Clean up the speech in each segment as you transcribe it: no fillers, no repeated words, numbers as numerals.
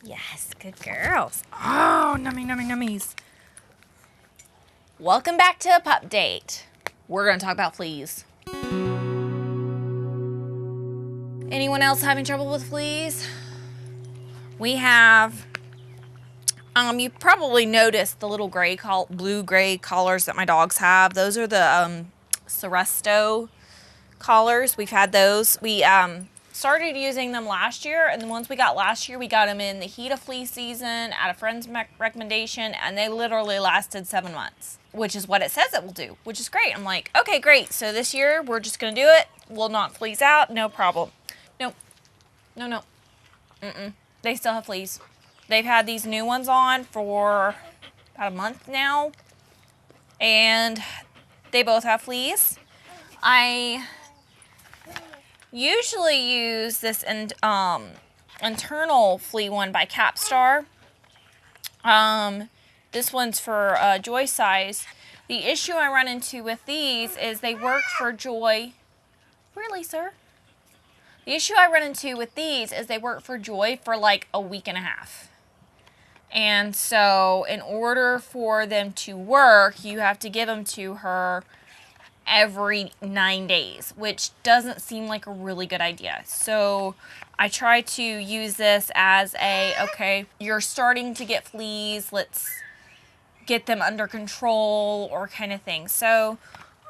Yes, good girls. Oh, nummy, nummy, nummies. Welcome back to a pup date. We're going to talk about fleas. Anyone else having trouble with fleas? We have, you probably noticed the little blue-gray collars that my dogs have. Those are the Seresto collars. We've had those. We started using them last year, and the ones we got last year, we got them in the heat of flea season at a friend's recommendation, and they literally lasted 7 months, which is what it says it will do, which is great. I'm like, okay, great. So this year, we're just going to do it. We'll knock fleas out. No problem. Nope. No. They still have fleas. They've had these new ones on for about a month now, and they both have fleas. I usually use this internal flea one by CAPSTAR. This one's for Joy size. The issue I run into with these is they work for Joy. Really, sir? The issue I run into with these is they work for Joy for like a week and a half. And so in order for them to work, you have to give them to her every 9 days, which doesn't seem like a really good idea. So I try to use this as okay, you're starting to get fleas, let's get them under control, or kind of thing. So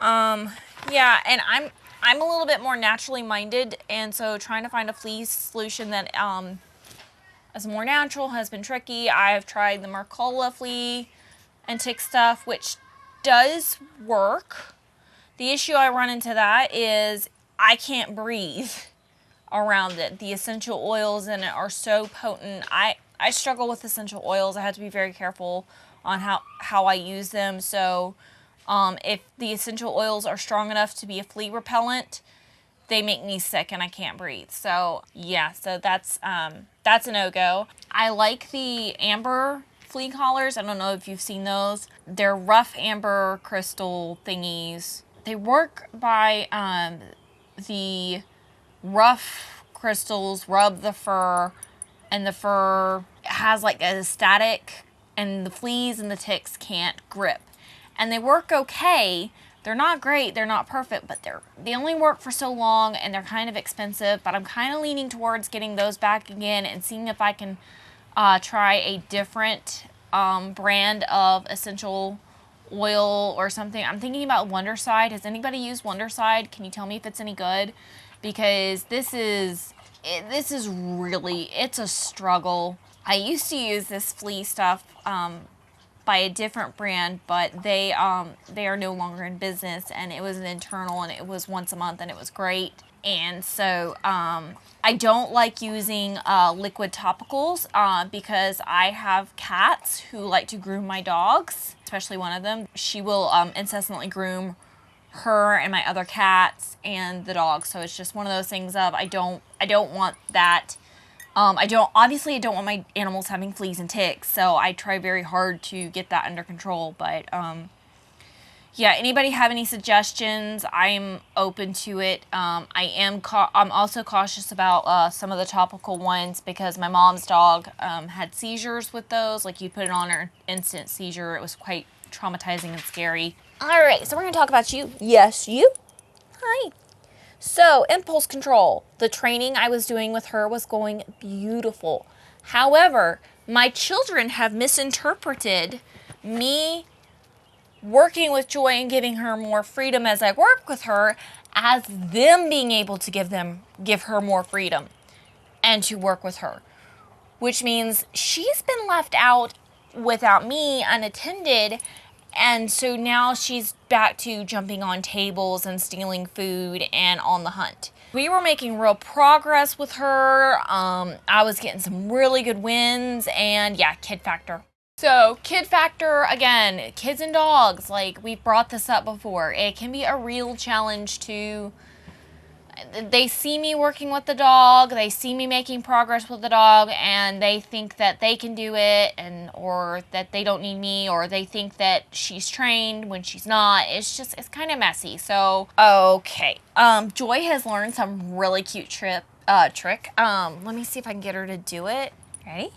yeah, and I'm a little bit more naturally minded, and so trying to find a flea solution that is more natural has been tricky. I've tried the Mercola flea and tick stuff, which does work. The issue I run into that is I can't breathe around it. The essential oils in it are so potent. I struggle with essential oils. I have to be very careful on how I use them. So if the essential oils are strong enough to be a flea repellent, they make me sick and I can't breathe. So yeah, so that's a no-go. I like the amber flea collars. I don't know if you've seen those. They're rough amber crystal thingies. They work by the rough crystals rub the fur, and the fur has like a static, and the fleas and the ticks can't grip. And they work okay. They're not great, they're not perfect, but they only work for so long, and they're kind of expensive. But I'm kind of leaning towards getting those back again and seeing if I can try a different brand of essential oil or something. I'm thinking about Wondercide. Has anybody used Wondercide? Can you tell me if it's any good? Because this is really, it's a struggle. I used to use this flea stuff by a different brand, but they are no longer in business, and it was an internal, and it was once a month, and it was great. And so I don't like using liquid topicals because I have cats who like to groom my dogs, especially one of them. She will incessantly groom her and my other cats and the dog. So it's just one of those things of I don't want that. I don't want my animals having fleas and ticks, so I try very hard to get that under control. But yeah, anybody have any suggestions? I'm open to it. I'm also cautious about some of the topical ones because my mom's dog had seizures with those. Like, you put it on her, instant seizure. It was quite traumatizing and scary. All right, so we're going to talk about you. Yes, you. Hi. So, impulse control. The training I was doing with her was going beautiful. However, my children have misinterpreted me working with Joy and giving her more freedom as I work with her as them being able to give her more freedom and to work with her, which means she's been left out without me unattended. And so now she's back to jumping on tables and stealing food and on the hunt. We were making real progress with her. I was getting some really good wins, and yeah, kid factor. So kid factor, again, kids and dogs, like we've brought this up before. It can be a real challenge to, they see me working with the dog, they see me making progress with the dog, and they think that they can do it, or that they don't need me, or they think that she's trained when she's not. It's kind of messy. So, okay. Joy has learned some really cute trick. Let me see if I can get her to do it. Ready?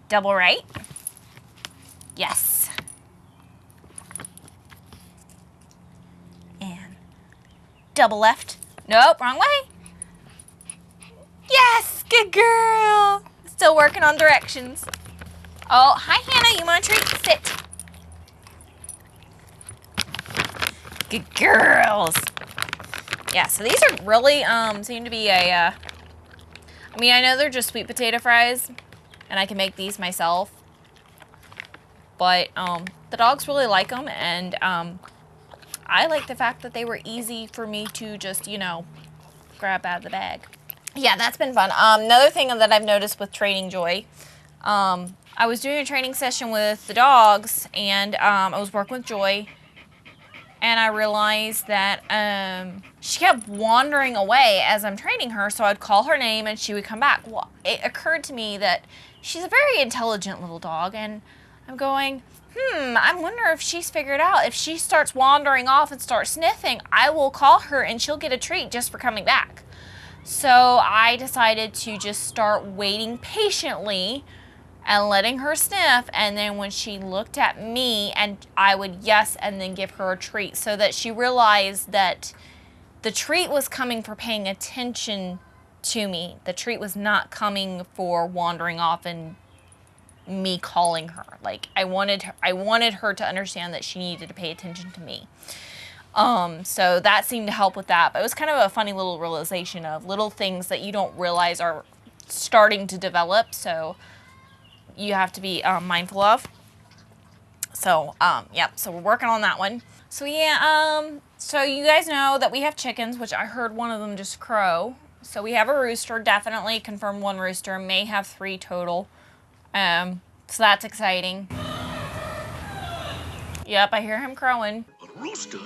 Double right. Yes. And double left. Nope, wrong way. Yes, good girl. Still working on directions. Oh, hi Hannah, you want a treat? Sit. Good girls. Yeah, so these are really seem to be a I mean, I know they're just sweet potato fries and I can make these myself. But the dogs really like them, and I like the fact that they were easy for me to just, you know, grab out of the bag. Yeah, that's been fun. Another thing that I've noticed with training Joy, I was doing a training session with the dogs, and I was working with Joy, and I realized that she kept wandering away as I'm training her, so I'd call her name and she would come back. Well, it occurred to me that she's a very intelligent little dog, and I'm going, I wonder if she's figured out, if she starts wandering off and starts sniffing, I will call her and she'll get a treat just for coming back. So I decided to just start waiting patiently and letting her sniff, and then when she looked at me, and I would yes and then give her a treat, so that she realized that the treat was coming for paying attention to me. The treat was not coming for wandering off and me calling her. Like, I wanted her to understand that she needed to pay attention to me. So that seemed to help with that. But it was kind of a funny little realization of little things that you don't realize are starting to develop. So you have to be mindful of. So, yep. So we're working on that one. So yeah, so you guys know that we have chickens, which I heard one of them just crow. So we have a rooster, definitely confirmed one rooster, may have 3 total. So that's exciting. Yep, I hear him crowing. A rooster?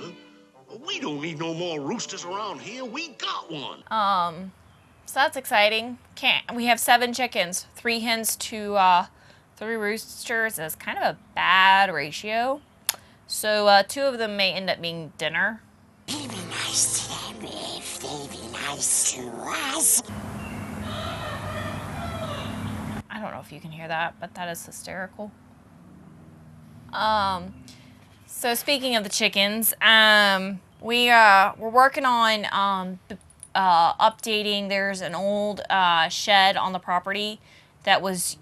We don't need no more roosters around here. We got one. So that's exciting. We have 7 chickens, 3 hens to 3 roosters. Is kind of a bad ratio. So 2 of them may end up being dinner. They be nice to them if they be nice to us. I don't know if you can hear that, but that is hysterical. So speaking of the chickens, we're working on updating. There's an old shed on the property that was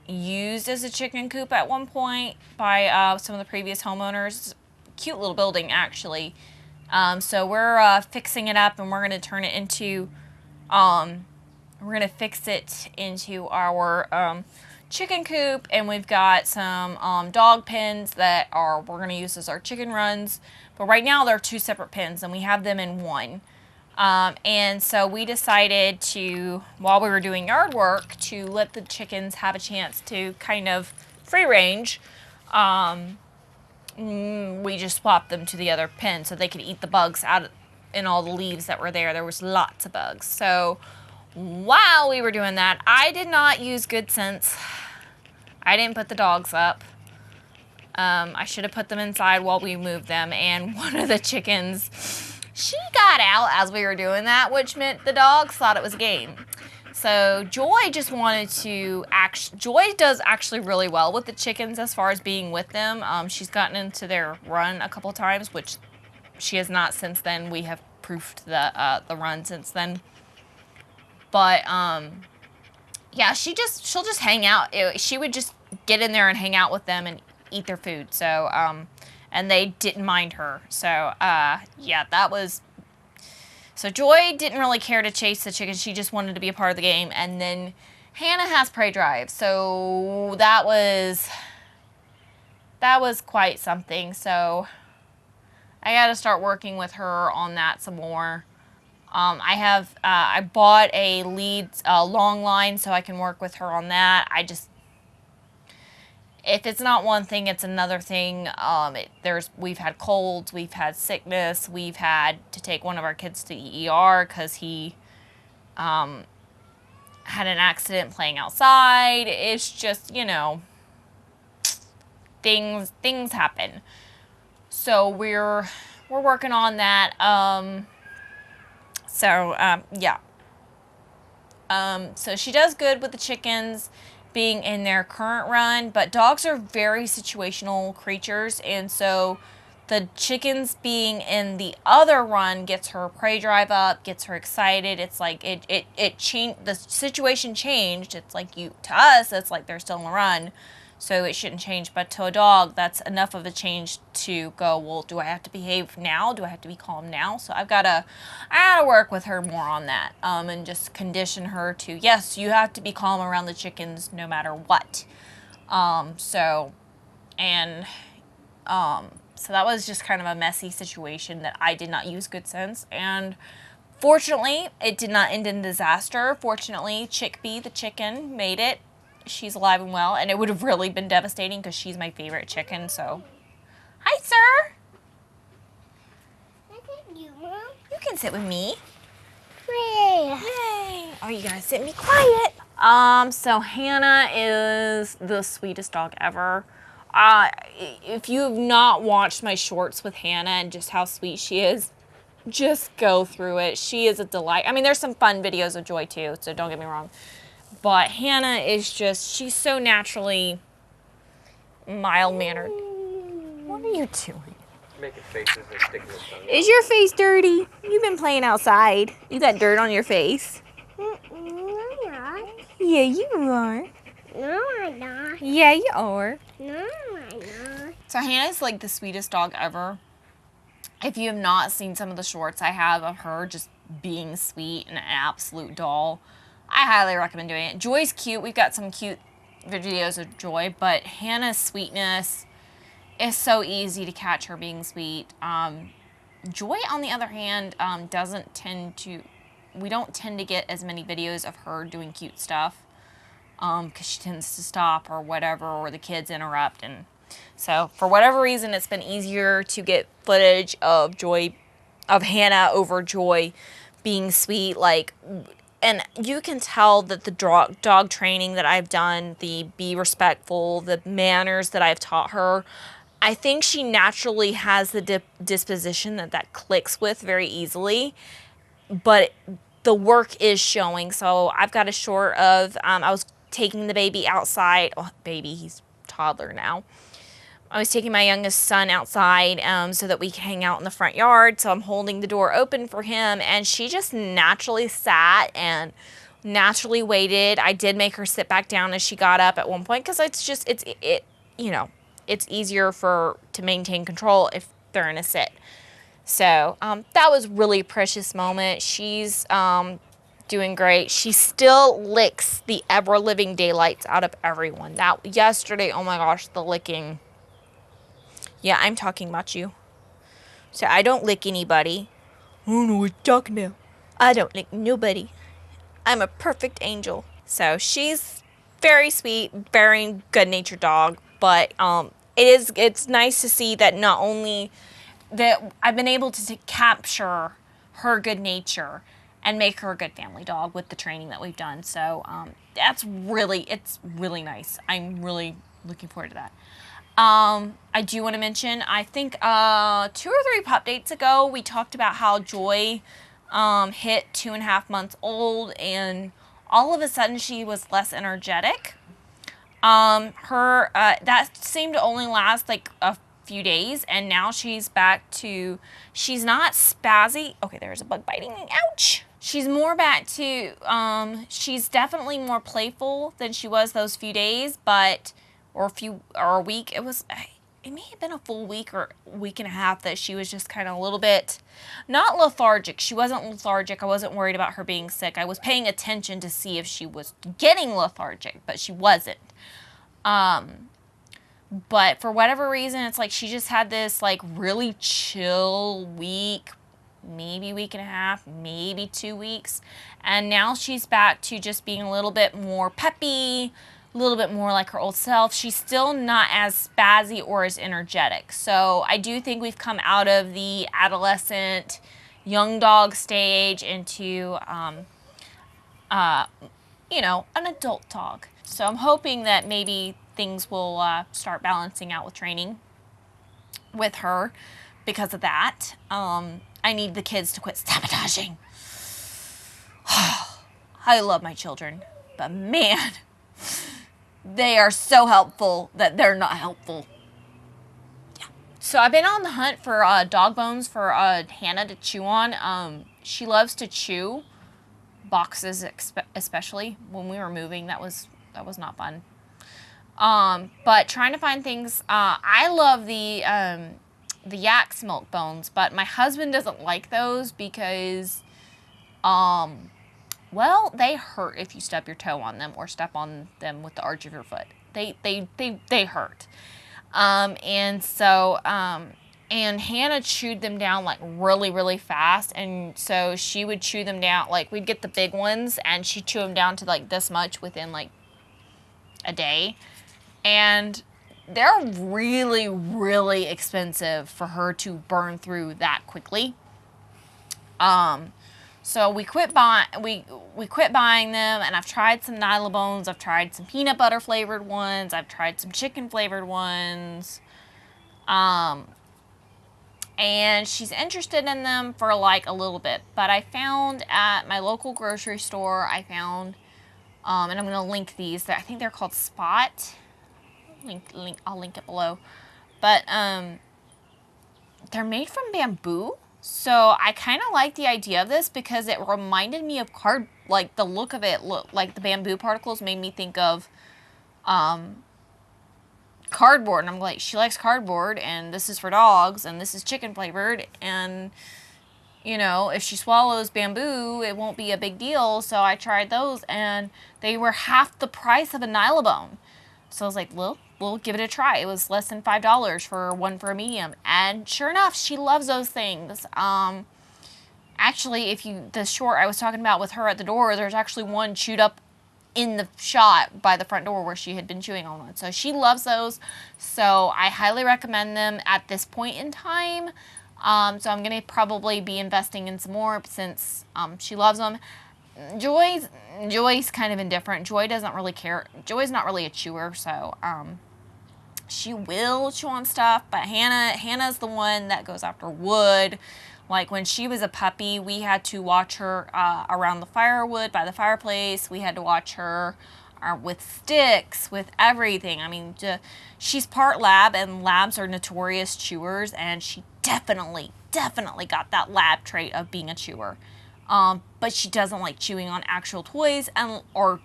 used as a chicken coop at one point by some of the previous homeowners. Cute little building, actually. So we're fixing it up, and we're going to turn it into we're going to fix it into our chicken coop, and we've got some dog pens that we're going to use as our chicken runs. But right now they're 2 separate pens, and we have them in one. And so we decided to, while we were doing yard work, to let the chickens have a chance to kind of free range. We just swapped them to the other pen so they could eat the bugs out in all the leaves that were there. There was lots of bugs. So while we were doing that, I did not use good sense. I didn't put the dogs up. I should have put them inside while we moved them, and one of the chickens, she got out as we were doing that, which meant the dogs thought it was a game. So Joy just wanted to Joy does actually really well with the chickens as far as being with them. She's gotten into their run a couple times, which she has not since then. We have proofed the run since then. But yeah, she'll just hang out. She would just get in there and hang out with them and eat their food. So and they didn't mind her. So yeah, that was. So Joy didn't really care to chase the chickens. She just wanted to be a part of the game. And then Hannah has prey drive. So that was quite something. So I got to start working with her on that some more. I bought a lead long line so I can work with her on that. If it's not one thing, it's another thing. We've had colds, we've had sickness, we've had to take one of our kids to the ER because he had an accident playing outside. It's just, you know, things happen. So we're working on that. Yeah. So she does good with the chickens. being in their current run, but dogs are very situational creatures, and so the chickens being in the other run gets her prey drive up, gets her excited. It's like it changed, the situation changed. It's like to us, it's like they're still in the run, so it shouldn't change. But to a dog, that's enough of a change to go, well, do I have to behave now? Do I have to be calm now? So I gotta work with her more on that, and just condition her to, yes, you have to be calm around the chickens no matter what. So that was just kind of a messy situation that I did not use good sense. And fortunately, it did not end in disaster. Fortunately, Chickpea, the chicken, made it. She's alive and well. And it would have really been devastating because she's my favorite chicken. So, hi, sir. You can sit with me. Yay. Oh, you gotta sit and be quiet. So Hannah is the sweetest dog ever. If you have not watched my shorts with Hannah and just how sweet she is, just go through it. She is a delight. I mean, there's some fun videos of Joy too, so don't get me wrong. But Hannah is just, she's so naturally mild-mannered. What are you doing? Making faces and sticking his tongue out. Is your face dirty? You've been playing outside. You got dirt on your face. No, I'm not. Yeah, you are. No, I'm not. Yeah, you are. No, I'm not. So Hannah's like the sweetest dog ever. If you have not seen some of the shorts I have of her just being sweet and an absolute doll, I highly recommend doing it. Joy's cute. We've got some cute videos of Joy, but Hannah's sweetness is so easy to catch her being sweet. Joy, on the other hand, we don't tend to get as many videos of her doing cute stuff. Because she tends to stop or whatever, or the kids interrupt. And so for whatever reason, it's been easier to get footage of Hannah over Joy being sweet. And you can tell that the dog training that I've done, the be respectful, the manners that I've taught her, I think she naturally has the disposition that clicks with very easily. But the work is showing. So I've got a short of, I was taking the baby outside. Oh, baby, he's toddler now. I was taking my youngest son outside so that we can hang out in the front yard. So I'm holding the door open for him, and she just naturally sat and naturally waited. I did make her sit back down as she got up at one point because it's easier to maintain control if they're in a sit. So that was really a precious moment. She's doing great. She still licks the ever-living daylights out of everyone. Yesterday, oh my gosh, the licking. Yeah, I'm talking about you. So I don't lick anybody. I don't know what you're talking about. I don't lick nobody. I'm a perfect angel. So she's very sweet, very good-natured dog. But it's nice to see that not only that I've been able to capture her good nature and make her a good family dog with the training that we've done. So it's really nice. I'm really looking forward to that. I do want to mention, I think 2 or 3 pup dates ago, we talked about how Joy hit 2.5 months old, and all of a sudden she was less energetic. That seemed to only last like a few days, and now she's back to, she's not spazzy. Okay, there's a bug biting me. Ouch. She's more back to, she's definitely more playful than she was those few days, or a week. It may have been a full week or week and a half that she was just kind of a little bit, not lethargic. She wasn't lethargic. I wasn't worried about her being sick. I was paying attention to see if she was getting lethargic, but she wasn't. But for whatever reason, it's like she just had this like really chill week, maybe week and a half, maybe 2 weeks. And now she's back to just being a little bit more peppy, a little bit more like her old self. She's still not as spazzy or as energetic. So I do think we've come out of the adolescent young dog stage into, an adult dog. So I'm hoping that maybe things will start balancing out with training with her because of that. I need the kids to quit sabotaging. I love my children, but man, they are so helpful that they're not helpful. Yeah. So I've been on the hunt for dog bones for Hannah to chew on. She loves to chew boxes, especially when we were moving. That was not fun. But trying to find things. I love the yak's milk bones, but my husband doesn't like those because, well, they hurt if you stub your toe on them or step on them with the arch of your foot. They hurt. And so, and Hannah chewed them down like really, really fast. And so she would chew them down, like we'd get the big ones and she'd chew them down to like this much within like a day. And they're really, really expensive for her to burn through that quickly. So we quit buying them, and I've tried some Nylabones. I've tried some peanut butter flavored ones. I've tried some chicken flavored ones. And she's interested in them for like a little bit. But I found at my local grocery store, and I'm going to link these. I think they're called Spot. I'll link it below. But they're made from bamboo. So I kind of like the idea of this because it reminded me of like the look of it, like the bamboo particles made me think of cardboard. And I'm like, she likes cardboard, and this is for dogs, and this is chicken flavored, and you know, if she swallows bamboo, it won't be a big deal. So I tried those, and they were half the price of a Nylabone. So I was like, well, we'll give it a try. It was less than $5 for one for a medium. And sure enough, she loves those things. Actually, the short I was talking about with her at the door, there's actually one chewed up in the shot by the front door where she had been chewing on one. So she loves those. So I highly recommend them at this point in time. So I'm going to probably be investing in some more since she loves them. Joy's kind of indifferent. Joy doesn't really care. Joy's not really a chewer, so she will chew on stuff, but Hannah's the one that goes after wood. Like when she was a puppy, we had to watch her around the firewood by the fireplace. We had to watch her with sticks, with everything. I mean, she's part lab, and labs are notorious chewers, and she definitely got that lab trait of being a chewer. But she doesn't like chewing on actual toys or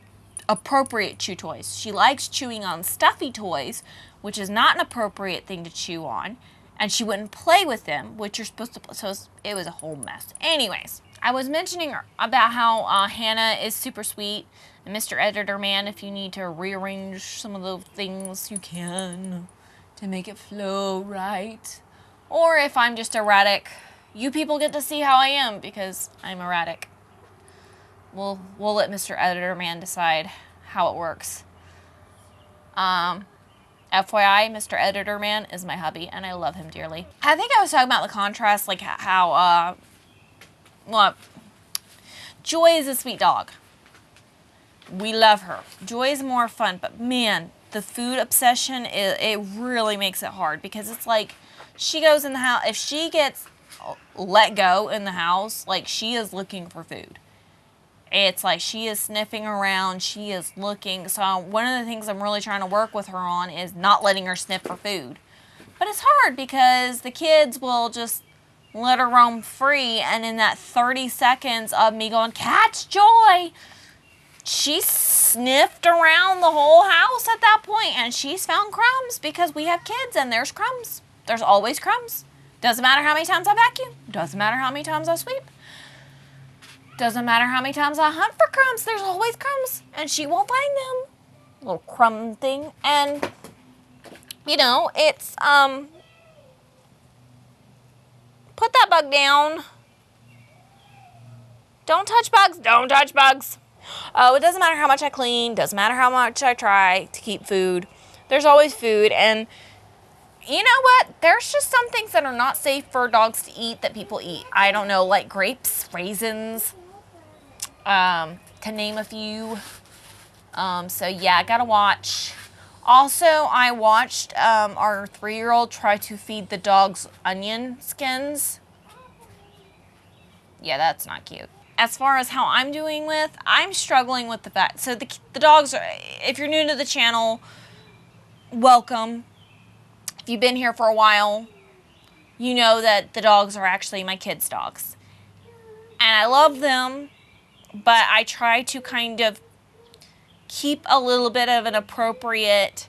appropriate chew toys. She likes chewing on stuffy toys, which is not an appropriate thing to chew on, and she wouldn't play with them, which you're supposed to play. So it was a whole mess. Anyways, I was mentioning about how Hannah is super sweet, and Mr. Editor Man, if you need to rearrange some of the things, you can to make it flow right. Or if I'm just erratic, you people get to see how I am because I'm erratic. We'll let Mr. Editor Man decide how it works. FYI, Mr. Editor Man is my hubby, and I love him dearly. I think I was talking about the contrast, like how, Joy is a sweet dog. We love her. Joy is more fun, but man, the food obsession, it really makes it hard because it's like she goes in the house, if she gets let go in the house, like she is looking for food. It's like she is sniffing around, she is looking. So one of the things I'm really trying to work with her on is not letting her sniff for food. But it's hard because the kids will just let her roam free, and in that 30 seconds of me going, catch Joy, she sniffed around the whole house at that point, and she's found crumbs because we have kids and there's crumbs. There's always crumbs. Doesn't matter how many times I vacuum. Doesn't matter how many times I sweep. Doesn't matter how many times I hunt for crumbs. There's always crumbs. And she won't find them. Little crumb thing. And, you know, it's, put that bug down. Don't touch bugs. Don't touch bugs. Oh, it doesn't matter how much I clean. Doesn't matter how much I try to keep food. There's always food. And you know what? There's just some things that are not safe for dogs to eat that people eat. I don't know, like grapes, raisins, to name a few. So yeah, I gotta watch. Also, I watched our 3-year-old try to feed the dogs onion skins. Yeah, that's not cute. as far as how I'm doing with, I'm struggling with the fact. So the dogs are, if you're new to the channel, welcome. If you've been here for a while, you know that the dogs are actually my kids' dogs. And I love them, but I try to kind of keep a little bit of an appropriate,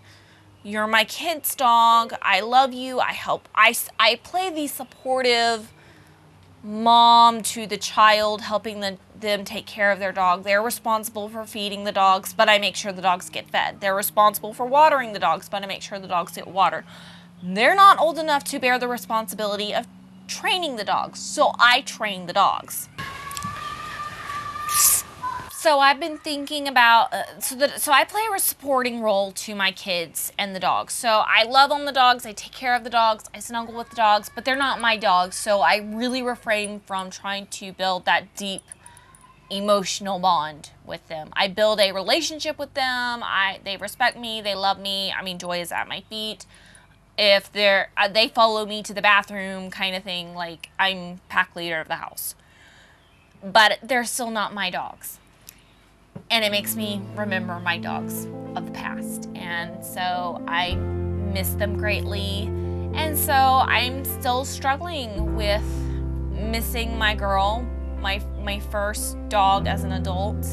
you're my kid's dog, I love you, I help. I play the supportive mom to the child, helping them take care of their dog. They're responsible for feeding the dogs, but I make sure the dogs get fed. They're responsible for watering the dogs, but I make sure the dogs get watered. They're not old enough to bear the responsibility of training the dogs, so I train the dogs. So I've been thinking about, so I play a supporting role to my kids and the dogs. So I love on the dogs, I take care of the dogs, I snuggle with the dogs, but they're not my dogs, so I really refrain from trying to build that deep emotional bond with them. I build a relationship with them, they respect me, they love me, I mean, Joy is at my feet. If they follow me to the bathroom kind of thing, like I'm pack leader of the house. But they're still not my dogs. And it makes me remember my dogs of the past. And so I miss them greatly. And so I'm still struggling with missing my girl, my first dog as an adult,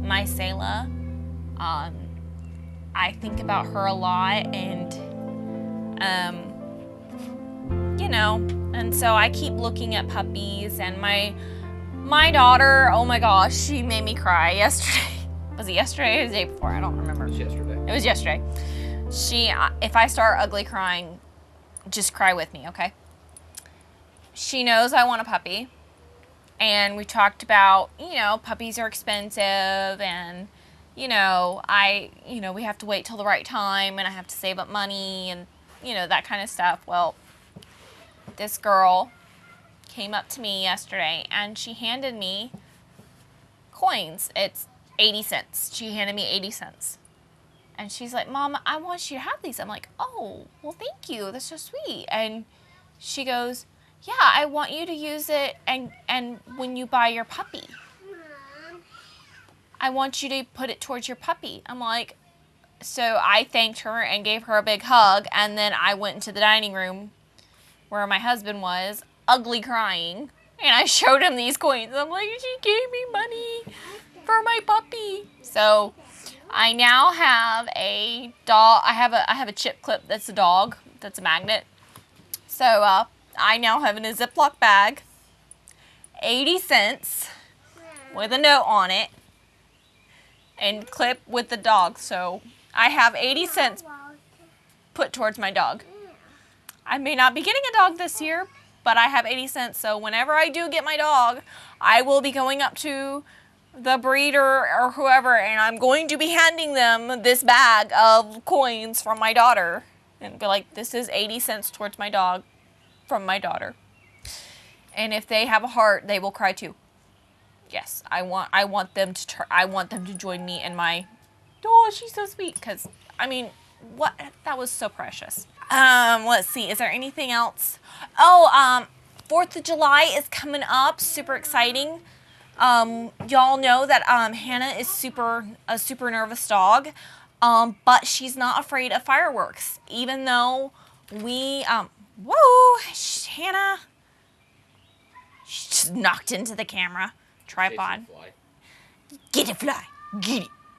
my Selah. I think about her a lot, and you know, and so I keep looking at puppies, and my daughter, oh my gosh, she made me cry yesterday. Was it yesterday or the day before? I don't remember. It was yesterday. It was yesterday. If I start ugly crying, just cry with me, okay? She knows I want a puppy. And we talked about, you know, puppies are expensive, and, you know, we have to wait till the right time, and I have to save up money, and, you know, that kind of stuff. Well, this girl came up to me yesterday, and she handed me coins. It's 80 cents. She handed me 80 cents. And she's like, Mom, I want you to have these. I'm like, oh, well, thank you. That's so sweet. And she goes, yeah, I want you to use it and when you buy your puppy. I want you to put it towards your puppy. I'm like, so I thanked her and gave her a big hug, and then I went into the dining room where my husband was, ugly crying, and I showed him these coins. I'm like, she gave me money for my puppy. So I now have a dog. I have a chip clip that's a dog, that's a magnet. So I now have in a Ziploc bag 80 cents with a note on it and clip with the dog. So I have 80 cents put towards my dog. I may not be getting a dog this year, but I have 80 cents. So whenever I do get my dog, I will be going up to the breeder or whoever, and I'm going to be handing them this bag of coins from my daughter and be like, this is 80 cents towards my dog from my daughter. And if they have a heart, they will cry too. Yes, I want them to join me in my, oh, she's so sweet. Because, I mean, what, that was so precious. Let's see, is there anything else? Oh, 4th of July is coming up, super exciting. Y'all know that Hannah is a super nervous dog, but she's not afraid of fireworks. Even though we, whoa, Hannah, she just knocked into the camera tripod. Get a fly,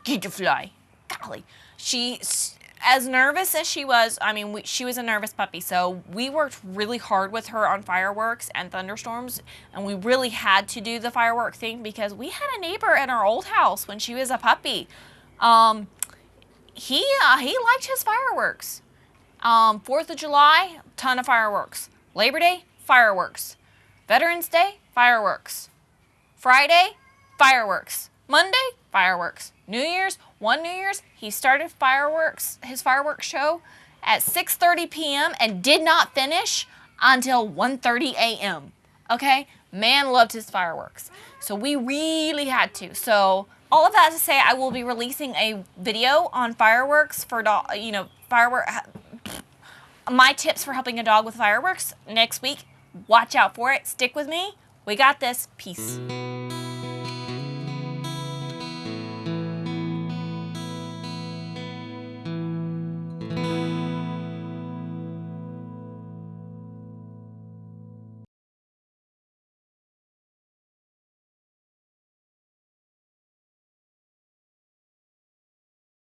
get a fly. Golly, she's as nervous as she was. I mean, she was a nervous puppy, so we worked really hard with her on fireworks and thunderstorms, and we really had to do the firework thing because we had a neighbor in our old house when she was a puppy. He liked his fireworks. 4th of July, ton of fireworks. Labor Day, fireworks. Veterans Day, fireworks. Friday, fireworks. Monday, fireworks. New Year's, one New Year's, he started his fireworks show at 6:30 p.m. and did not finish until 1:30 a.m. Okay? Man loved his fireworks. So we really had to. So all of that to say, I will be releasing a video on fireworks for, my tips for helping a dog with fireworks next week. Watch out for it. Stick with me. We got this. Peace.